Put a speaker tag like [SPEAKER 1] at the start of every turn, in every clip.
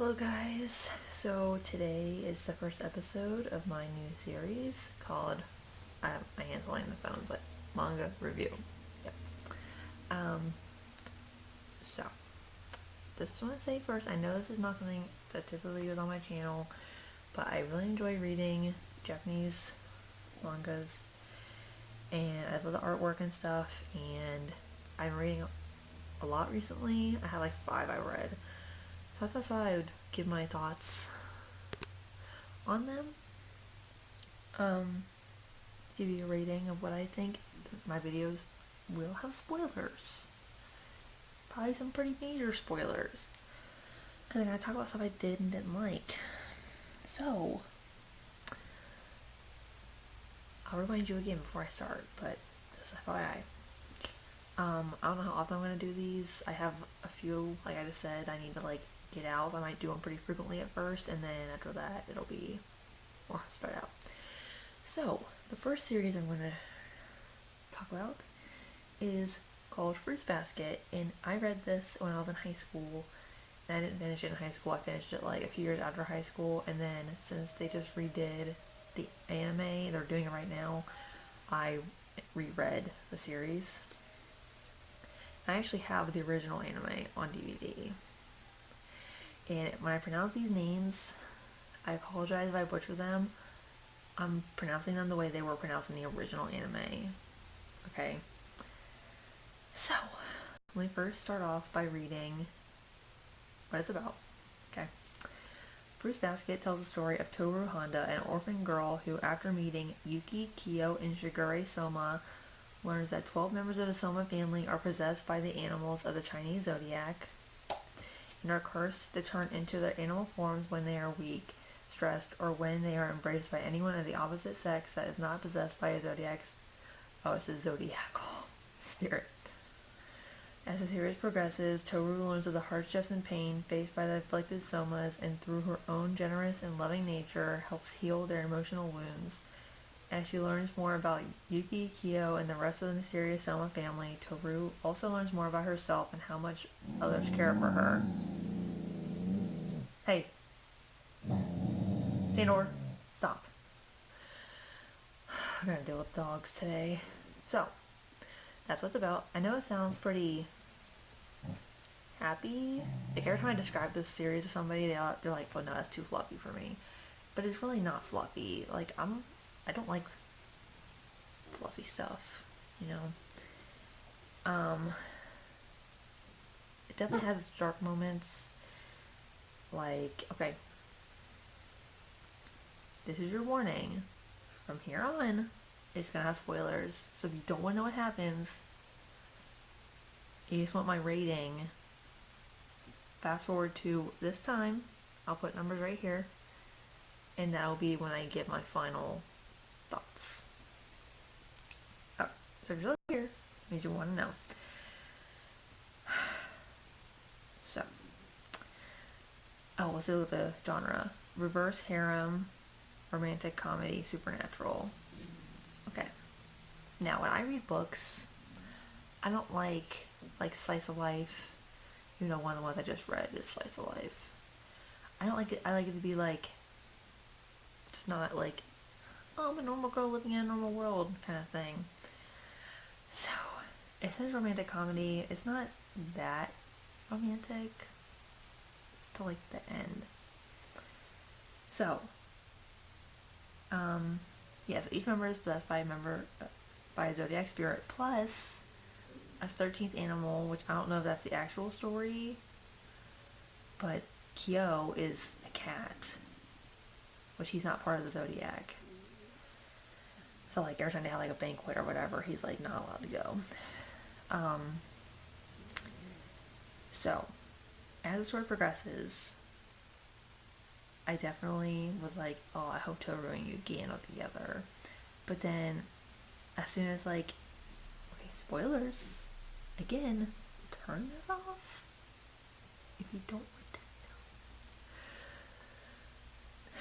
[SPEAKER 1] Hello guys, so today is the first episode of my new series called, my hand's holding the phone, it's like Manga Review. Yep. Um, so, just want to say first, I know this is not something that typically is on my channel, but I really enjoy reading Japanese mangas, and I love the artwork and stuff, and I'm reading a lot recently. I had like 5 I read. So I thought I would give my thoughts on them. Give you a rating of what I think. My videos will have spoilers. Probably some pretty major spoilers. Because I'm going to talk about stuff I did and didn't like. So, I'll remind you again before I start, but just FYI. I don't know how often I'm going to do these. I have a few, like I just said, I need to get out. I might do them pretty frequently at first, and then after that it'll be more spread out. So, the first series I'm going to talk about is called Fruits Basket, and I read this when I was in high school, and I didn't finish it in high school. I finished it like a few years after high school, and then since they just redid the anime, they're doing it right now, I reread the series. I actually have the original anime on DVD. And when I pronounce these names, I apologize if I butcher them. I'm pronouncing them the way they were pronounced in the original anime. Okay? So, let me first start off by reading what it's about. Okay? Fruits Basket tells the story of Toru Honda, an orphan girl who, after meeting Yuki, Kyo, and Shigure Soma, learns that 12 members of the Soma family are possessed by the animals of the Chinese zodiac and are cursed to turn into their animal forms when they are weak, stressed, or when they are embraced by anyone of the opposite sex that is not possessed by a zodiacal spirit. As the series progresses, Toru learns of the hardships and pain faced by the afflicted Somas, and through her own generous and loving nature helps heal their emotional wounds. As she learns more about Yuki, Kyo, and the rest of the mysterious Soma family, Toru also learns more about herself and how much others care for her. Hey. Stand over. Stop. I'm gonna deal with dogs today. So, that's what it's about. I know it sounds pretty happy. Like, every time I describe this series to somebody, they're like, oh no, that's too fluffy for me. But it's really not fluffy. Like, I don't like fluffy stuff, you know? It definitely has its dark moments. Like, okay, this is your warning. From here on, it's gonna have spoilers. So if you don't want to know what happens, you just want my rating, fast forward to this time. I'll put numbers right here, and that'll be when I give my final thoughts. Oh, so if you're here, means you want to know. So, let's do the genre. Reverse harem, romantic comedy, supernatural. Okay. Now, when I read books, I don't like slice of life. You know, one of the ones I just read is slice of life. I don't like it. I like it to be it's not like, oh, I'm a normal girl living in a normal world kind of thing. So, it says romantic comedy. It's not that romantic till the end. So, yeah, so each member is possessed by a zodiac spirit, plus a 13th animal, which I don't know if that's the actual story, but Kyo is a cat, which he's not part of the zodiac. So every time they have a banquet or whatever, he's not allowed to go. So as the story progresses, I definitely was like, oh, I hope Toru and Yuki end up together. But then, as soon as okay, spoilers, again, turn this off if you don't want to know.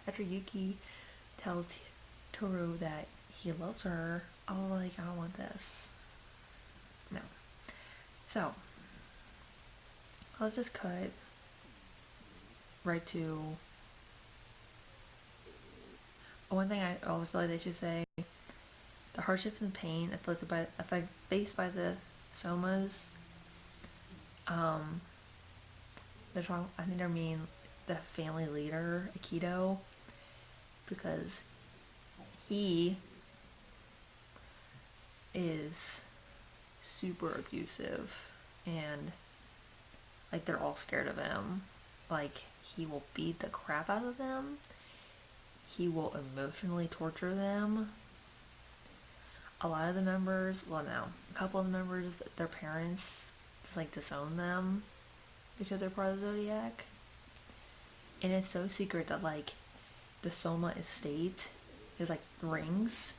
[SPEAKER 1] After Yuki tells Toru that he loves her, I was I don't want this. No. So, let's just cut right to. One thing I also feel like they should say: the hardships and pain faced by the Somas. Um, they're talking. I think they're meaning the family leader Akito, because he is super abusive, and like they're all scared of him. Like he will beat the crap out of them. He will emotionally torture them. A lot of the members, well, no, a couple of the members, their parents just like disown them because they're part of the Zodiac. And it's so secret that like the Soma estate is like rings,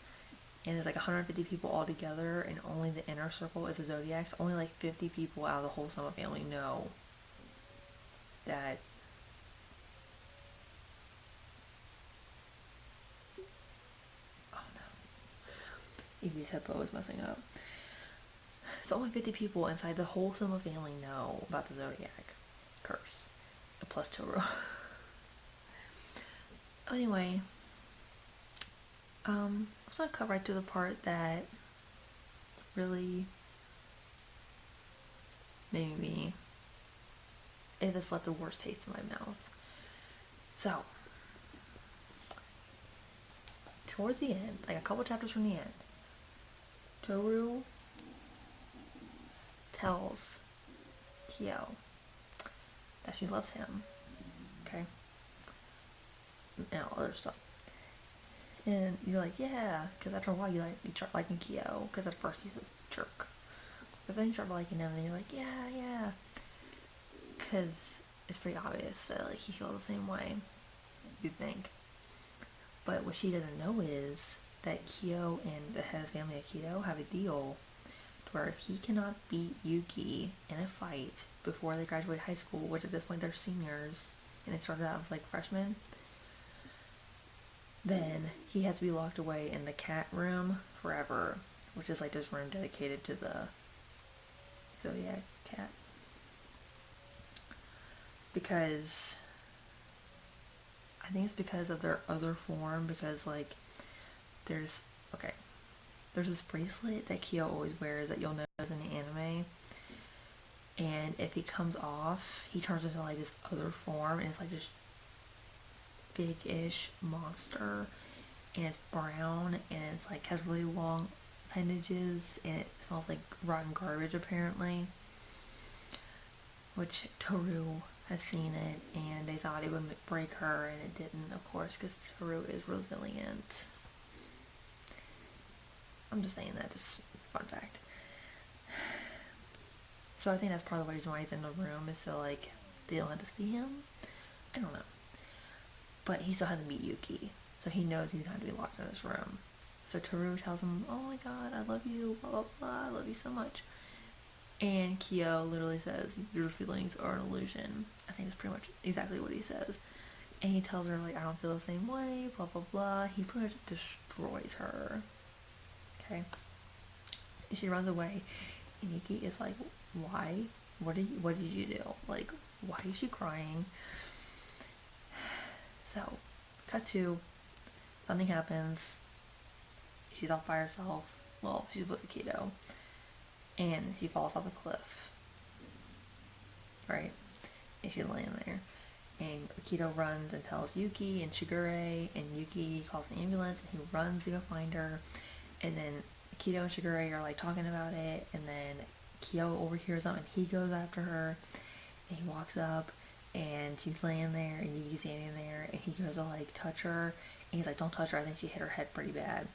[SPEAKER 1] and there's like 150 people all together, and only the inner circle is the Zodiacs. Only like 50 people out of the whole Soma family know that. Oh no, Evie's hippo is messing up. So only 50 people inside the whole Soma family know about the Zodiac curse, plus Toru. Anyway, I'm gonna cut right to the part that really made me. It just left the worst taste in my mouth. So, towards the end, like a couple chapters from the end, Toru tells Kyo that she loves him. Okay? And all other stuff. And you're like, yeah, because after a while you start liking Kyo, because at first he's a jerk. But then you start liking him, and you're like, yeah. Because it's pretty obvious that like he feels the same way, you'd think. But what she doesn't know is that Kyo and the head of the family Akito have a deal where if he cannot beat Yuki in a fight before they graduate high school, which at this point they're seniors, and they started out as like freshmen, then he has to be locked away in the cat room forever, which is like this room dedicated to the Zodiac cat. Because I think it's because of their other form, because like there's this bracelet that Kyo always wears that you'll notice in the anime, and if he comes off, he turns into like this other form, and it's like this big-ish monster, and it's brown, and it's like has really long appendages, and it smells like rotten garbage apparently, which Toru has seen it, and they thought it would break her, and it didn't, of course, because Toru is resilient. I'm just saying that, just fun fact. So I think that's part of the reason why he's in the room, is so like they don't have to see him. I don't know. But he still hasn't beat Yuki, so he knows he's going to be locked in this room. So Toru tells him, oh my god, I love you, blah blah blah, I love you so much. And Kyo literally says, your feelings are an illusion. I think that's pretty much exactly what he says. And he tells her, like, I don't feel the same way, blah blah blah. He pretty much destroys her. Okay? And she runs away, and Yuki is like, why? What did you do? Like, why is she crying? So, cut to, something happens. She's off by herself. Well, she's with Akito. And she falls off a cliff. Right? And she's laying there. And Akito runs and tells Yuki and Shigure, and Yuki calls an ambulance, and he runs to go find her. And then Akito and Shigure are like talking about it, and then Kyo overhears them, and he goes after her, and he walks up, and she's laying there, and Yuki's standing there, and he goes to like touch her, and he's like, don't touch her, I think she hit her head pretty bad.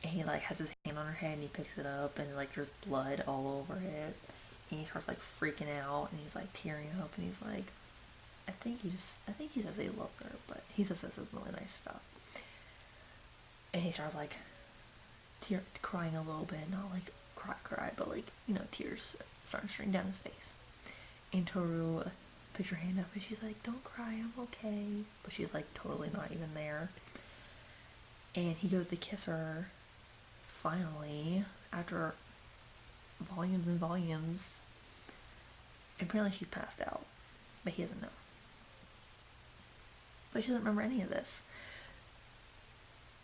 [SPEAKER 1] And he like has his hand on her head, and he picks it up, and like there's blood all over it, and he starts like freaking out, and he's like tearing up, and he's like, I think he says he loves her, but he says this is really nice stuff. And he starts like crying a little bit, not like cry, but like, you know, tears starting to stream down his face. And Toru picks her hand up, and she's like, don't cry, I'm okay. But she's like totally not even there. And he goes to kiss her, finally, after volumes and volumes. And apparently she's passed out, but he doesn't know. but she doesn't remember any of this.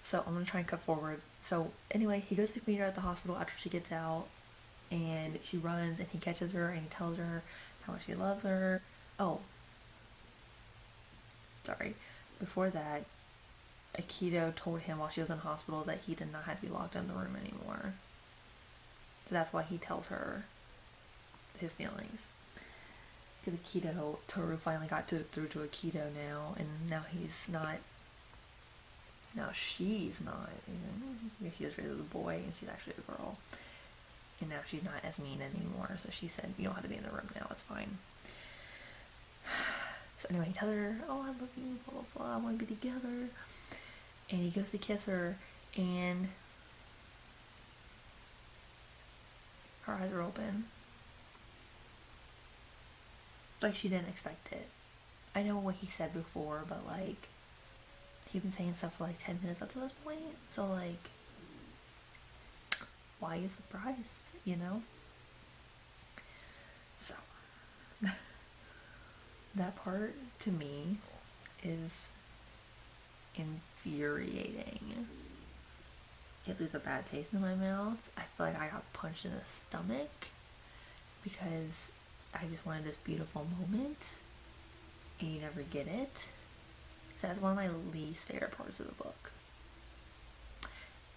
[SPEAKER 1] So I'm gonna try and cut forward. So anyway, he goes to meet her at the hospital after she gets out, and she runs, and he catches her, and he tells her how much he loves her. Oh, sorry. Before that, Aikido told him while she was in hospital that he did not have to be locked in the room anymore. So that's why he tells her his feelings. Because Aikido, Toru finally got through to Aikido now, and now he's not. Now she's not. She was raised as a boy, and she's actually a girl. And now she's not as mean anymore. So she said, "You don't have to be in the room now. It's fine." So anyway, he tells her, "Oh, I love you, blah blah blah. I want to be together." And he goes to kiss her, and her eyes are open. Like she didn't expect it. I know what he said before, but like he's been saying stuff for like 10 minutes up to this point. So like, why are you surprised? You know? So that part to me is infuriating. It leaves a bad taste in my mouth. I feel like I got punched in the stomach because I just wanted this beautiful moment and you never get it. So that's one of my least favorite parts of the book.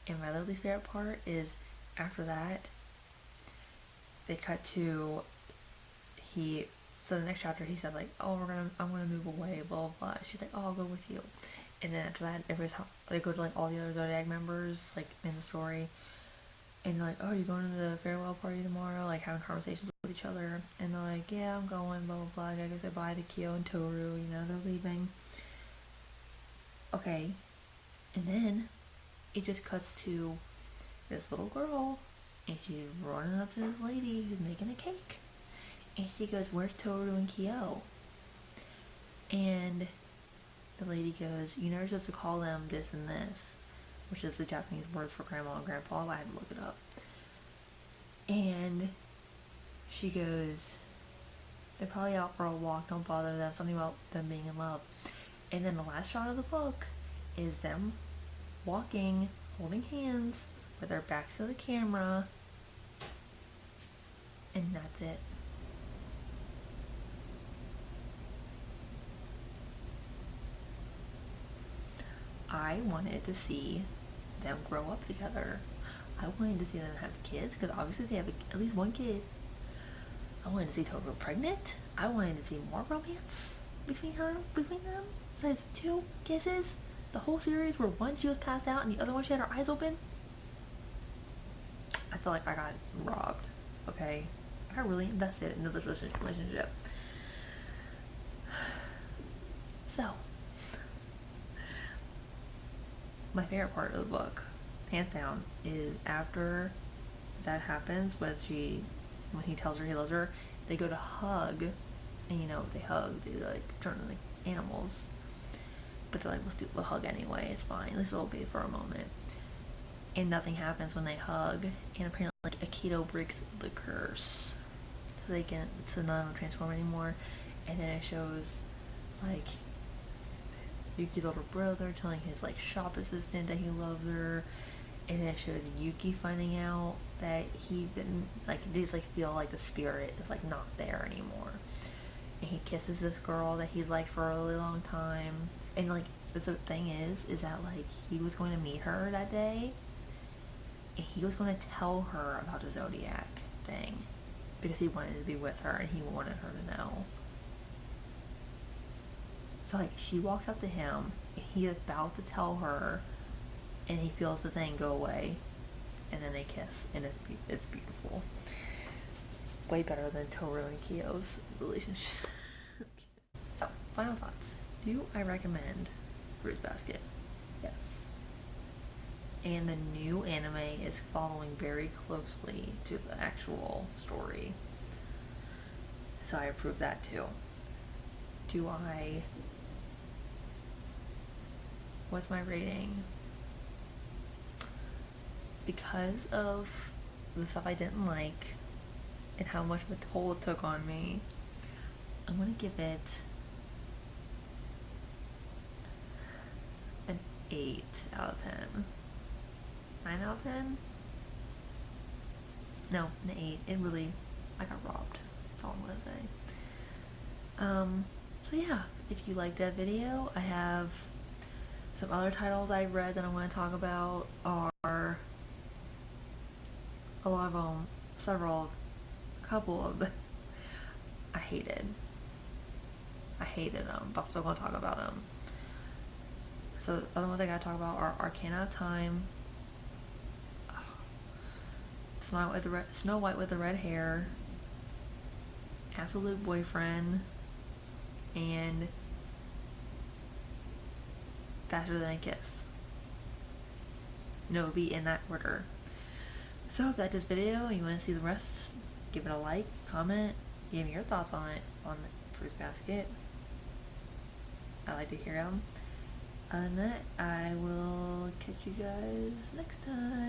[SPEAKER 1] And my other least favorite part is after that they cut to so the next chapter he said like, "Oh, I'm gonna move away, blah blah blah." She's like, "Oh, I'll go with you." And then after that, they go to like all the other Zodiac members like in the story, and they're like, "Oh, you're going to the farewell party tomorrow?" Like having conversations with each other, and they're like, "Yeah, I'm going, blah blah blah. I gotta say bye to Kyo and Toru. You know, they're leaving." Okay, and then it just cuts to this little girl, and she's running up to this lady who's making a cake, and she goes, "Where's Toru and Kyo?" And the lady goes, "You never supposed to call them this and this," which is the Japanese words for grandma and grandpa. I had to look it up. And she goes, "They're probably out for a walk, don't bother them," something about them being in love. And then the last shot of the book is them walking, holding hands, with their backs to the camera, and that's it. I wanted to see them grow up together. I wanted to see them have kids, because obviously they have at least one kid. I wanted to see Toru pregnant. I wanted to see more romance between them. So it's 2 kisses. The whole series where one she was passed out and the other one she had her eyes open. I feel like I got robbed. Okay, I got really invested in this relationship. So my favorite part of the book, hands down, is after that happens when he tells her he loves her, they go to hug, and you know, if they hug, they like turn into like animals. But they're like, we'll hug anyway, it's fine, at least it'll be for a moment. And nothing happens when they hug, and apparently like Aikido breaks the curse. So none of them transform anymore. And then it shows like Yuki's older brother telling his like shop assistant that he loves her, and then it shows Yuki finding out that he didn't like, they just like feel like the spirit is like not there anymore, and he kisses this girl that he's liked for a really long time. And like the thing is that like he was going to meet her that day, and he was going to tell her about the Zodiac thing because he wanted to be with her and he wanted her to know. So like she walks up to him, and he's about to tell her, and he feels the thing go away, and then they kiss, and it's beautiful. Way better than Toru and Kyo's relationship. So, final thoughts. Do I recommend Fruits Basket? Yes. And the new anime is following very closely to the actual story, so I approve that too. What's my rating? Because of the stuff I didn't like and how much of a toll it took on me, I'm gonna give it 8 out of 10. 9 out of 10? No, an 8. It really, I got robbed. That's all I'm gonna say. So yeah, if you liked that video, I have some other titles I read that I want to talk about. Are a lot of them, a couple of them, I hated. I hated them, but I'm still gonna talk about them. So the other ones I gotta talk about are Arcana of Time, Snow White with the Red Hair, Absolute Boyfriend, and Faster Than a Kiss. No, it'll be in that order. So if you like this video and you want to see the rest, give it a like, comment, give me your thoughts on it on the Fruits Basket. I like to hear them. Other than that, I will catch you guys next time.